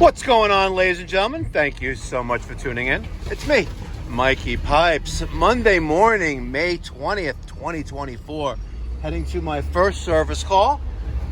What's going on, ladies and gentlemen? Thank you so much for tuning in. It's me, Mikey Pipes. Monday morning, May 20th, 2024. Heading to my first service call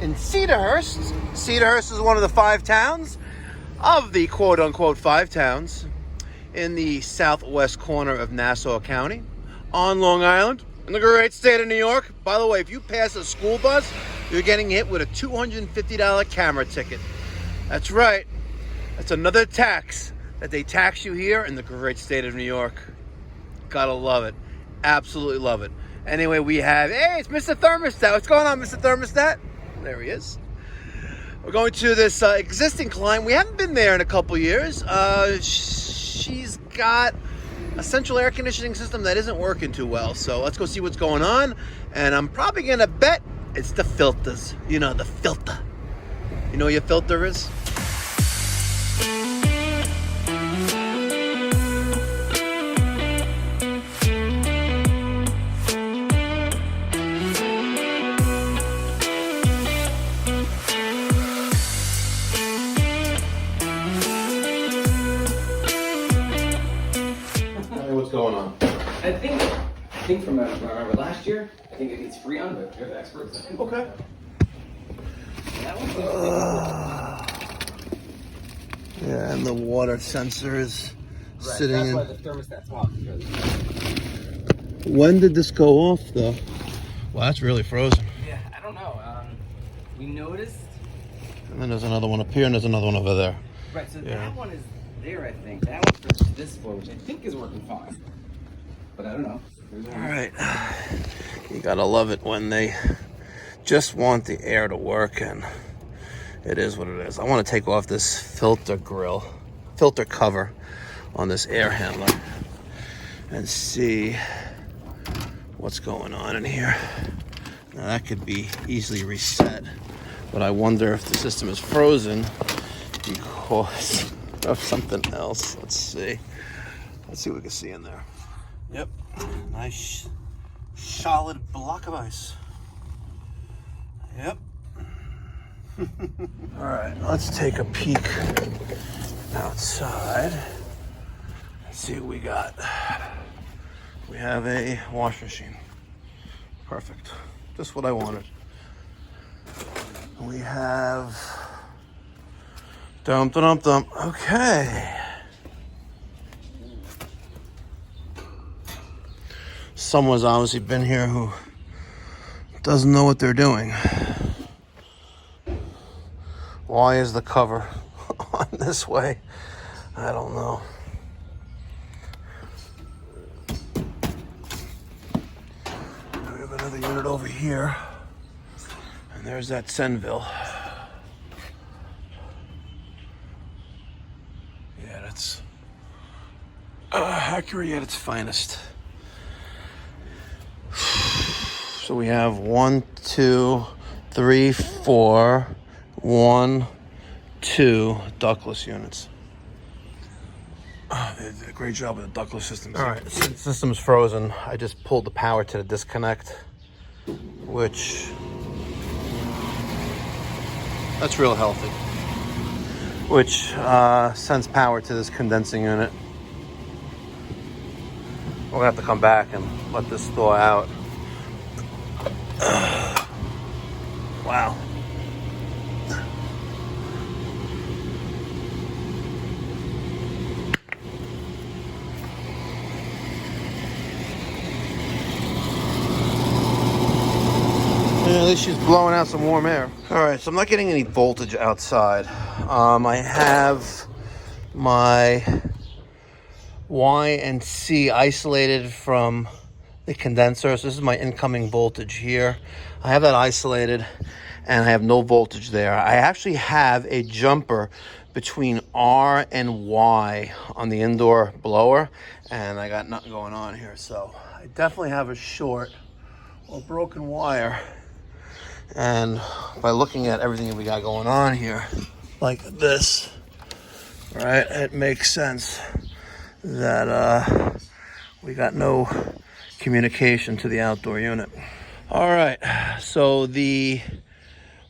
in Cedarhurst. Cedarhurst is one of the 5 towns of the quote-unquote 5 towns in the southwest corner of Nassau County on Long Island in the great state of New York. By the way, if you pass a school bus, you're getting hit with a $250 camera ticket. That's right. That's another tax that they tax you here in the great state of New York. Gotta love it. Absolutely love it. Anyway, we have, hey, it's Mr. Thermostat. What's going on, Mr. Thermostat? There he is. We're going to this existing client. We haven't been there in a couple years. She's got a central air conditioning system that isn't working too well. So let's go see what's going on. And I'm probably going to bet it's the filters. You know, the filter. You know what your filter is? What's going on? I think from what I remember last year, I think it gets free on, but you're the experts. Okay. That one Yeah, and the water sensor is sitting that's in. why the thermostat's off. When did this go off, though? Well, that's really frozen. Yeah, I don't know. We noticed. And then there's another one up here, and there's another one over there. Right, so Yeah. that one is there, I think. That one's for this floor, which I think is working fine. But I don't know. All right. You gotta love it when they just want the air to work, and it is what it is. I want to take off this filter cover on this air handler and see what's going on in here. Now that could be easily reset, but I wonder if the system is frozen because of something else. Let's see what we can see in there. Yep, nice solid block of ice. Yep. All right, let's take a peek outside and see what we got. We have a wash machine. Perfect. Just what I wanted. We have dump. Okay. Someone's obviously been here who doesn't know what they're doing. Why is the cover on this way? I don't know. We have another unit over here. And there's that Senville. Yeah, that's hackery at its finest. So we have 1, 2, 3, 4, 1, 2 ductless units. They did a great job with the ductless system. All right, the system's frozen. I just pulled the power to the disconnect, which that's real healthy. Which sends power to this condensing unit. We're gonna have to come back and let this thaw out. Wow. Yeah, at least she's blowing out some warm air. All right, so I'm not getting any voltage outside. I have my Y and C isolated from the condenser. So this is my incoming voltage here. I have that isolated and I have no voltage there. I actually have a jumper between R and Y on the indoor blower, and I got nothing going on here. So I definitely have a short or broken wire. And by looking at everything that we got going on here, like this, right, it makes sense that we got no communication to the outdoor unit. All right, so the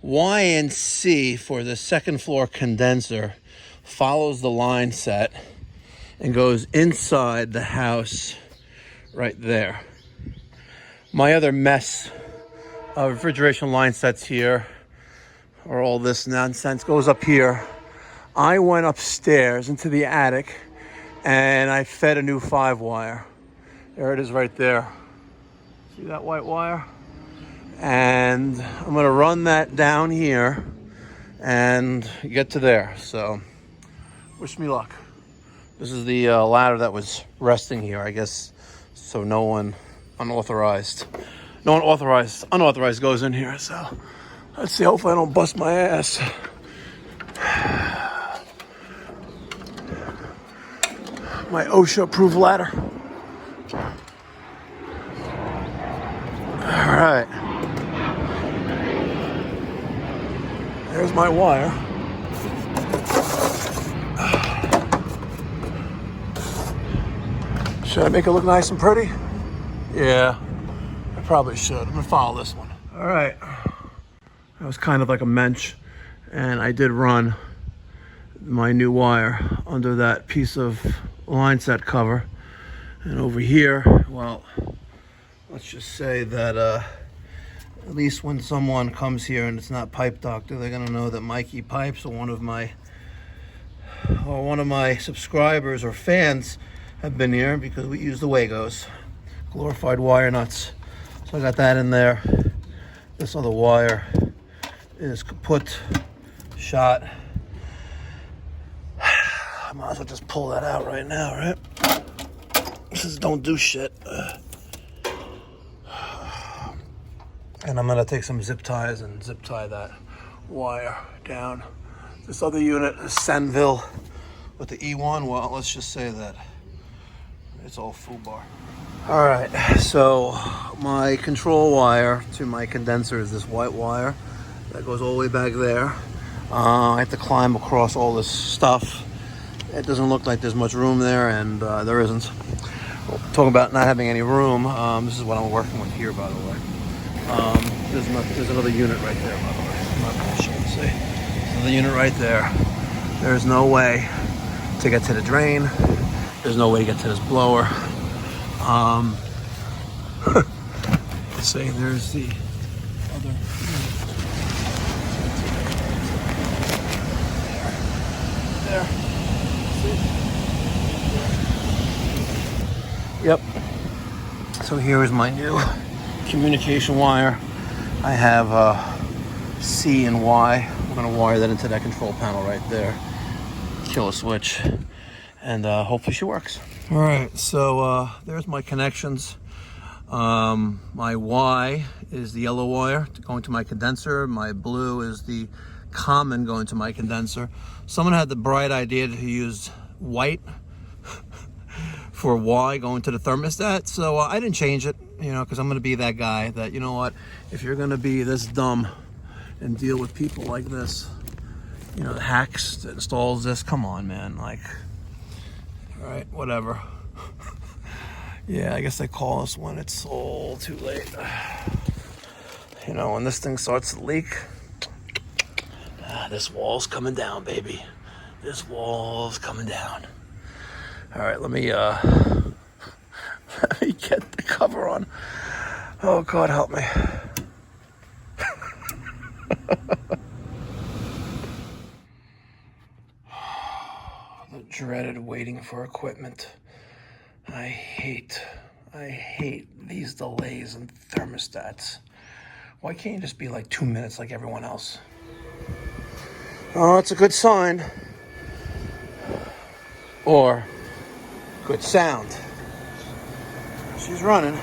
Y and C for the second floor condenser follows the line set and goes inside the house right there. My other mess of refrigeration line sets here, or all this nonsense, goes up here. I went upstairs into the attic and I fed a new 5-wire. There it is right there. See that white wire? And I'm gonna run that down here and get to there. So wish me luck. This is the ladder that was resting here, I guess, so no one unauthorized goes in here. So let's see, hopefully I don't bust my ass. My OSHA-approved ladder. All right. There's my wire. Should I make it look nice and pretty? Yeah, I probably should. I'm gonna follow this one. All right. That was kind of like a mensch, and I did run my new wire under that piece of line set cover. And over here, well, let's just say that at least when someone comes here and it's not Pipe Doctor, they're gonna know that Mikey Pipes, or one of my subscribers or fans, have been here, because we use the Wagos, glorified wire nuts. So I got that in there. This other wire is kaput, shot. I might as well just pull that out right now, right? This is don't do shit. And I'm gonna take some zip ties and zip tie that wire down. This other unit is Senville with the E1. Well, let's just say that it's all FUBAR. All right, so my control wire to my condenser is this white wire that goes all the way back there. I have to climb across all this stuff. It doesn't look like there's much room there, and there isn't. Talking about not having any room, this is what I'm working with here, by the way. There's another unit right there, by the way. I'm not bullshit, see? There's another unit right there. There's no way to get to the drain. There's no way to get to this blower. Let's see, there's the other unit. There. Yep. So here is my new communication wire. I have C and Y. We're gonna wire that into that control panel right there. Kill a switch, and hopefully she works. All right, so there's my connections. My Y is the yellow wire going to my condenser. My blue is the common going to my condenser. Someone had the bright idea to use white for Y going to the thermostat, so I didn't change it, you know, because I'm going to be that guy that, you know what, if you're going to be this dumb and deal with people like this, you know, the hacks that installs this, come on, man, like, all right, whatever. Yeah, I guess they call us when it's all too late. You know, when this thing starts to leak, this wall's coming down, baby. This wall's coming down. All right, let me let me get the cover on. Oh, God, help me. The dreaded waiting for equipment. I hate these delays in thermostats. Why can't you just be like 2 minutes like everyone else? Oh, it's a good sign. Or good sound. She's running.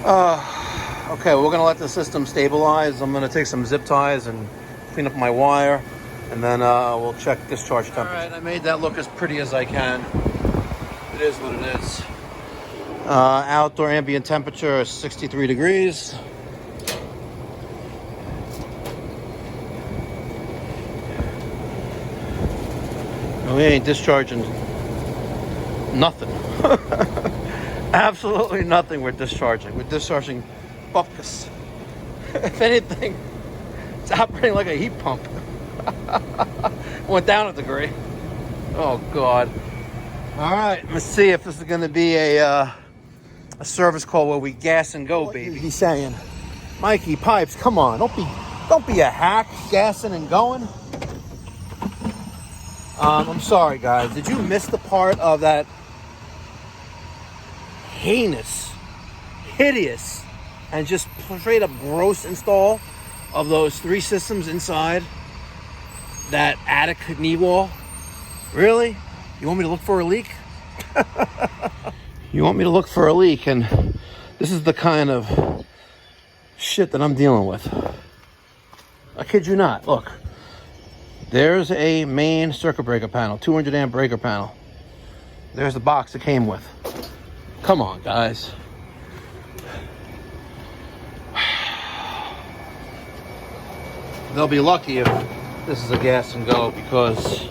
Okay, we're gonna let the system stabilize. I'm gonna take some zip ties and clean up my wire, and then we'll check discharge temperature. All right, I made that look as pretty as I can. It is what it is. Outdoor ambient temperature is 63 degrees. We ain't discharging nothing. Absolutely nothing we're discharging. We're discharging buckus. If anything, it's operating like a heat pump. Went down a degree. Oh God. All right, let's see if this is going to be a service call where we gas and go, baby. He's saying, Mikey Pipes, come on, don't be a hack, gassing and going. I'm sorry, guys. Did you miss the part of that heinous, hideous, and just straight up gross install of those 3 systems inside that attic knee wall? Really? You want me to look for a leak? You want me to look for a leak, and this is the kind of shit that I'm dealing with. I kid you not. Look, there's a main circuit breaker panel, 200 amp breaker panel. There's the box it came with. Come on, guys. They'll be lucky if this is a gas and go, because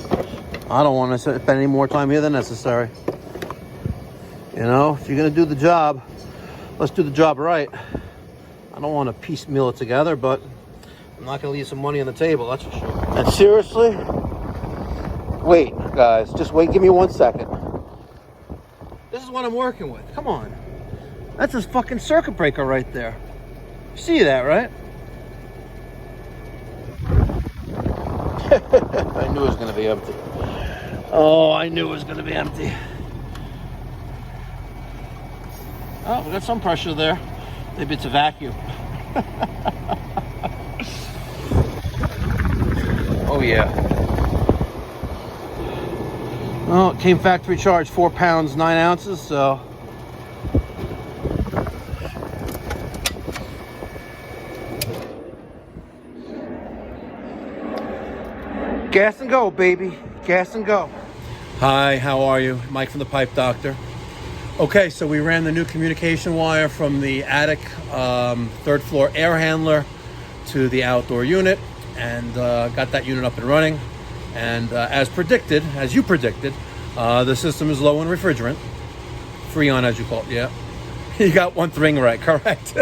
I don't want to spend any more time here than necessary. You know, if you're going to do the job, let's do the job right. I don't want to piecemeal it together, but I'm not going to leave some money on the table, that's for sure. And seriously, wait, guys, just wait, give me 1 second. This is what I'm working with. Come on. That's his fucking circuit breaker right there. You see that, right? I knew it was going to be empty. Oh, I knew it was going to be empty. Oh, we got some pressure there. Maybe it's a vacuum. Oh, yeah. Well, it came factory charged, 4 pounds, 9 ounces, so. Gas and go, baby. Gas and go. Hi, how are you? Mike from the Pipe Doctor. Okay, so we ran the new communication wire from the attic 3rd floor air handler to the outdoor unit, and got that unit up and running. And as predicted, as you predicted, the system is low in refrigerant. Freon, as you call it, yeah. You got 1 thing right, correct.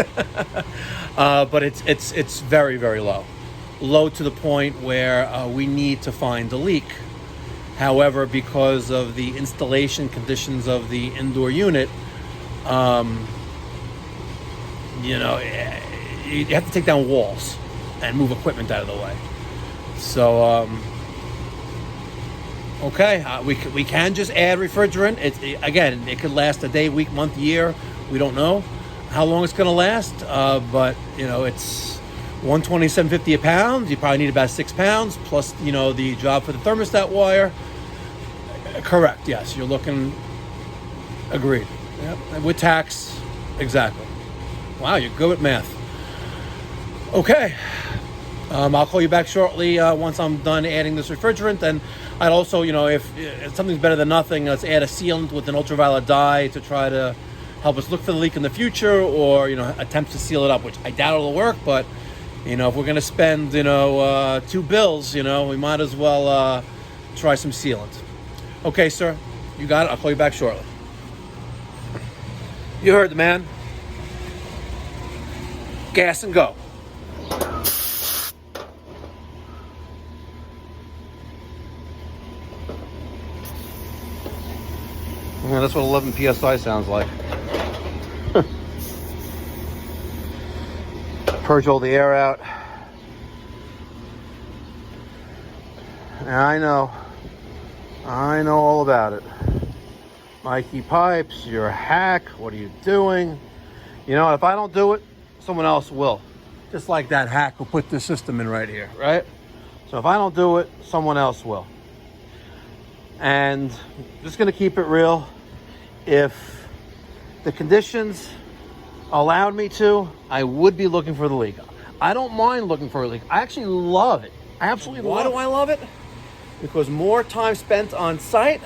But it's very, very low. Low to the point where we need to find a leak. However, because of the installation conditions of the indoor unit, you know, you have to take down walls and move equipment out of the way. So, okay, we can just add refrigerant. Again, it could last a day, week, month, year. We don't know how long it's going to last, but you know, it's $127.50 a pound. You probably need about 6 pounds plus, you know, the job for the thermostat wire. Correct. Yes, you're looking. Agreed. Yep. With tax, exactly. Wow, you're good at math. Okay. I'll call you back shortly once I'm done adding this refrigerant. And I'd also, you know, if something's better than nothing, let's add a sealant with an ultraviolet dye to try to help us look for the leak in the future, or, you know, attempt to seal it up, which I doubt it'll work. But, you know, if we're going to spend, you know, 2 bills, you know, we might as well try some sealant. Okay, sir. You got it. I'll call you back shortly. You heard the man. Gas and go. Yeah, that's what 11 PSI sounds like. Purge all the air out. I know all about it. Mikey Pipes, you're a hack. What are you doing? You know, if I don't do it, someone else will. Just like that hack who put this system in right here, right? So if I don't do it, someone else will. And I'm just going to keep it real. If the conditions allowed me to, I would be looking for the leak. I don't mind looking for a leak. I actually love it. I absolutely love it. Why do I love it? Because more time spent on site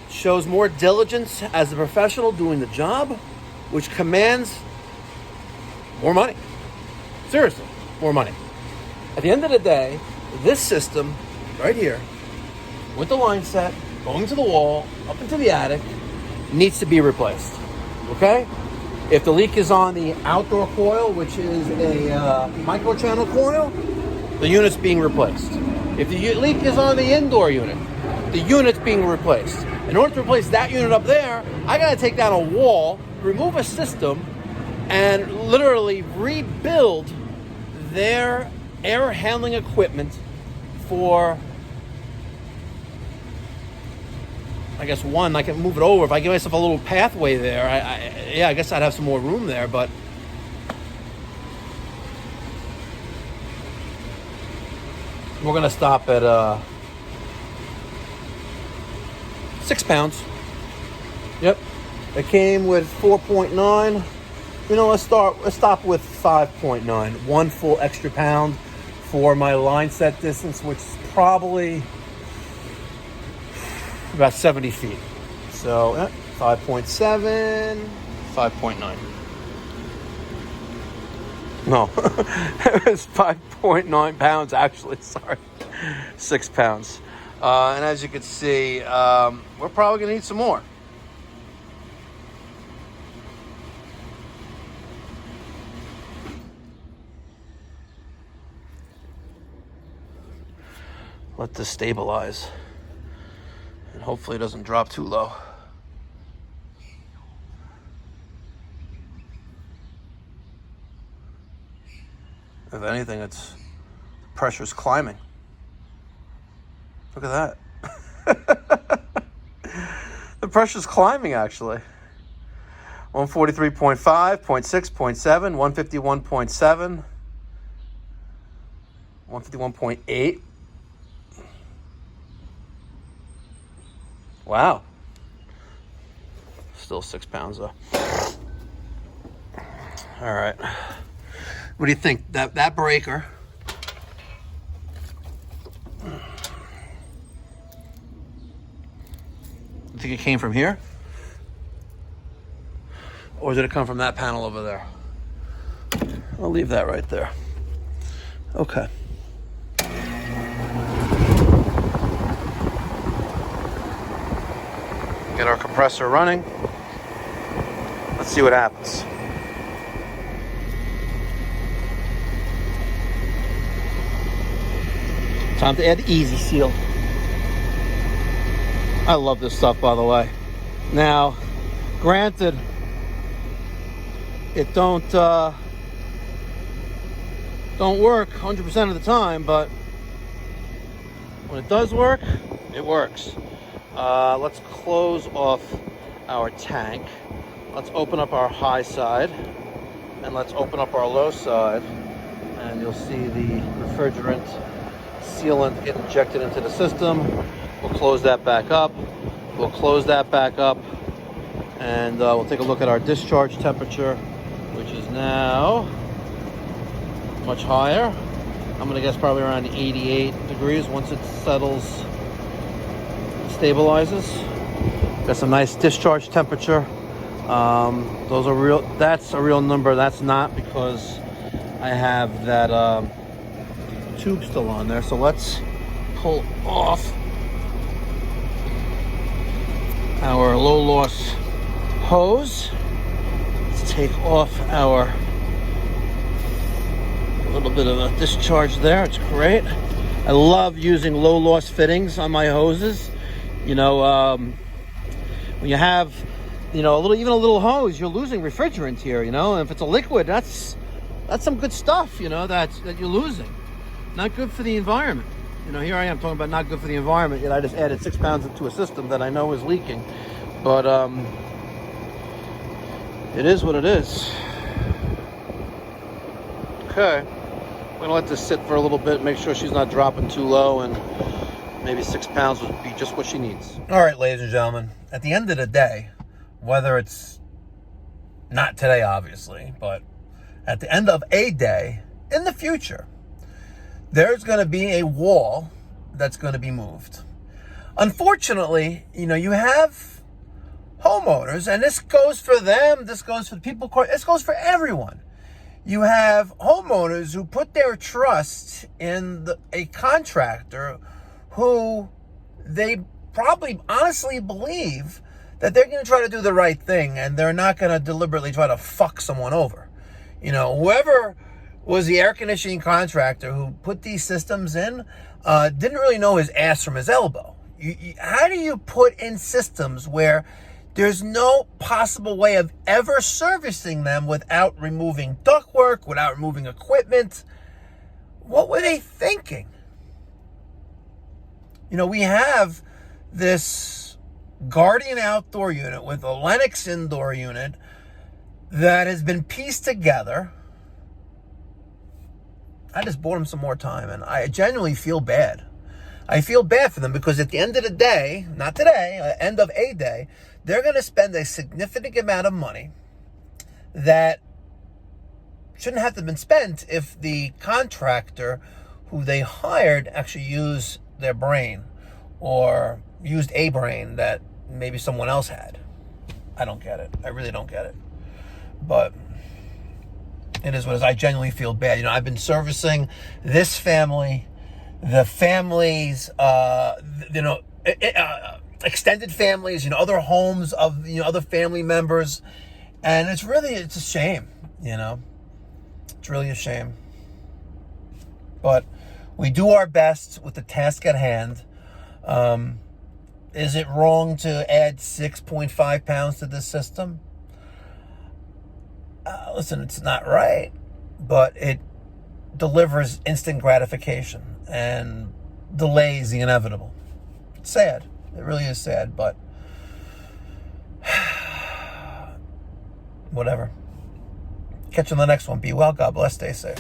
shows more diligence as a professional doing the job, which commands more money. Seriously, more money. At the end of the day, this system right here, with the line set, going to the wall, up into the attic, needs to be replaced, okay? If the leak is on the outdoor coil, which is a microchannel coil, the unit's being replaced. If the leak is on the indoor unit, the unit's being replaced. In order to replace that unit up there, I got to take down a wall, remove a system, and literally rebuild their air handling equipment for, I guess, one, I can move it over. If I give myself a little pathway there, I guess I'd have some more room there, but we're going to stop at 6 pounds. Yep. It came with 4.9. You know, let's stop with 5.9. 1 full extra pound for my line set distance, which is probably about 70 feet. So 5.7, 5.9. No, it was 5.9 pounds actually, sorry. 6 pounds. And as you can see, we're probably gonna need some more. Let this stabilize. And hopefully it doesn't drop too low. If anything, the pressure's climbing. Look at that. The pressure's climbing, actually. 143.5, 0.6, 0.7, 151.7, 151.8. Wow. Still 6 pounds, though. All right. What do you think? That breaker... I think it came from here? Or did it come from that panel over there? I'll leave that right there. Okay. Get our compressor running. Let's see what happens. Time to add the Easy Seal. I love this stuff, by the way. Now, granted, it don't work 100% of the time, but when it does work, it works. Let's close off our tank. Let's open up our high side, and let's open up our low side, and you'll see the refrigerant sealant get injected into the system. We'll close that back up. We'll close that back up, and we'll take a look at our discharge temperature, which is now much higher. I'm gonna guess probably around 88 degrees once it settles, stabilizes. Got some nice discharge temperature. Those are real. That's a real number. That's not, because I have that tube still on there. So let's pull off our low loss hose. Let's take off our little bit of a discharge there. It's great. I love using low loss fittings on my hoses. You know, when you have, you know, even a little hose, you're losing refrigerant here. You know, and if it's a liquid, that's some good stuff. You know, that you're losing. Not good for the environment. You know, here I am talking about not good for the environment, yet I just added 6 pounds into a system that I know is leaking. But it is what it is. Okay. I'm going to let this sit for a little bit, make sure she's not dropping too low, and maybe 6 pounds would be just what she needs. All right, ladies and gentlemen, at the end of the day, whether it's not today, obviously, but at the end of a day in the future, there's going to be a wall that's going to be moved. Unfortunately, you know, you have homeowners, and this goes for them, this goes for the people, this goes for everyone. You have homeowners who put their trust in a contractor who they probably honestly believe that they're going to try to do the right thing, and they're not going to deliberately try to fuck someone over. You know, whoever was the air conditioning contractor who put these systems in didn't really know his ass from his elbow. How do you put in systems where there's no possible way of ever servicing them without removing ductwork, without removing equipment? What were they thinking? We have this Guardian outdoor unit with a Lennox indoor unit that has been pieced together. I just bought them some more time, and I genuinely feel bad. I feel bad for them because at the end of the day, not today, end of a day, they're going to spend a significant amount of money that shouldn't have to have been spent if the contractor who they hired actually used their brain or used a brain that maybe someone else had. I don't get it. I really don't get it. But it is what it is. I genuinely feel bad. I've been servicing this family, the families, extended families, other homes of, other family members. And it's a shame, It's really a shame. But we do our best with the task at hand. Is it wrong to add 6.5 pounds to this system? Listen, it's not right, but it delivers instant gratification and delays the inevitable. It's sad. It really is sad, but whatever. Catch you on the next one. Be well. God bless. Stay safe.